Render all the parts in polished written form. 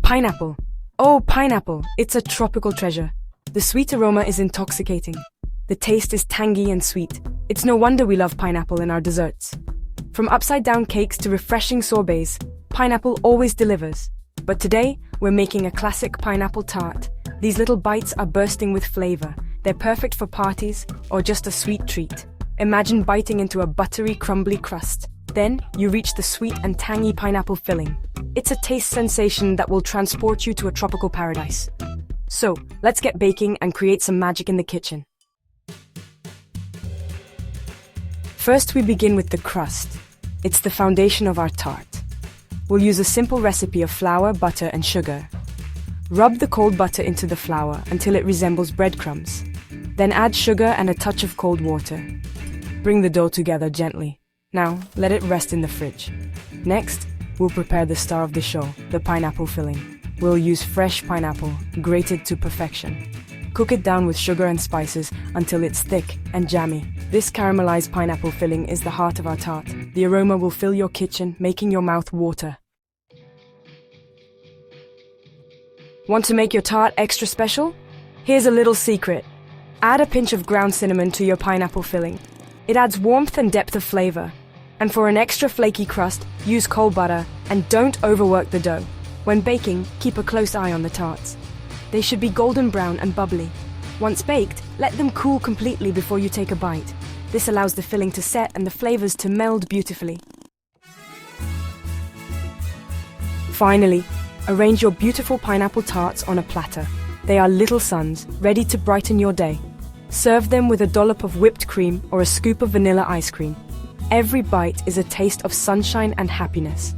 Pineapple. Oh, pineapple. It's a tropical treasure. The sweet aroma is intoxicating. The taste is tangy and sweet. It's no wonder we love pineapple in our desserts. From upside-down cakes to refreshing sorbets, pineapple always delivers. But today, we're making a classic pineapple tart. These little bites are bursting with flavor. They're perfect for parties or just a sweet treat. Imagine biting into a buttery, crumbly crust. Then, you reach the sweet and tangy pineapple filling. It's a taste sensation that will transport you to a tropical paradise. So, let's get baking and create some magic in the kitchen. First, we begin with the crust. It's the foundation of our tart. We'll use a simple recipe of flour, butter, and sugar. Rub the cold butter into the flour until it resembles breadcrumbs. Then add sugar and a touch of cold water. Bring the dough together gently. Now, let it rest in the fridge. Next, we'll prepare the star of the show, the pineapple filling. We'll use fresh pineapple, grated to perfection. Cook it down with sugar and spices until it's thick and jammy. This caramelized pineapple filling is the heart of our tart. The aroma will fill your kitchen, making your mouth water. Want to make your tart extra special? Here's a little secret. Add a pinch of ground cinnamon to your pineapple filling. It adds warmth and depth of flavor. And for an extra flaky crust, use cold butter and don't overwork the dough. When baking, keep a close eye on the tarts. They should be golden brown and bubbly. Once baked, let them cool completely before you take a bite. This allows the filling to set and the flavors to meld beautifully. Finally, arrange your beautiful pineapple tarts on a platter. They are little suns, ready to brighten your day. Serve them with a dollop of whipped cream or a scoop of vanilla ice cream. Every bite is a taste of sunshine and happiness.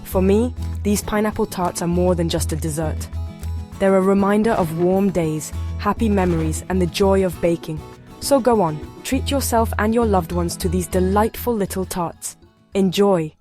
For me, these pineapple tarts are more than just a dessert. They're a reminder of warm days, happy memories, and the joy of baking. So go on, treat yourself and your loved ones to these delightful little tarts. Enjoy!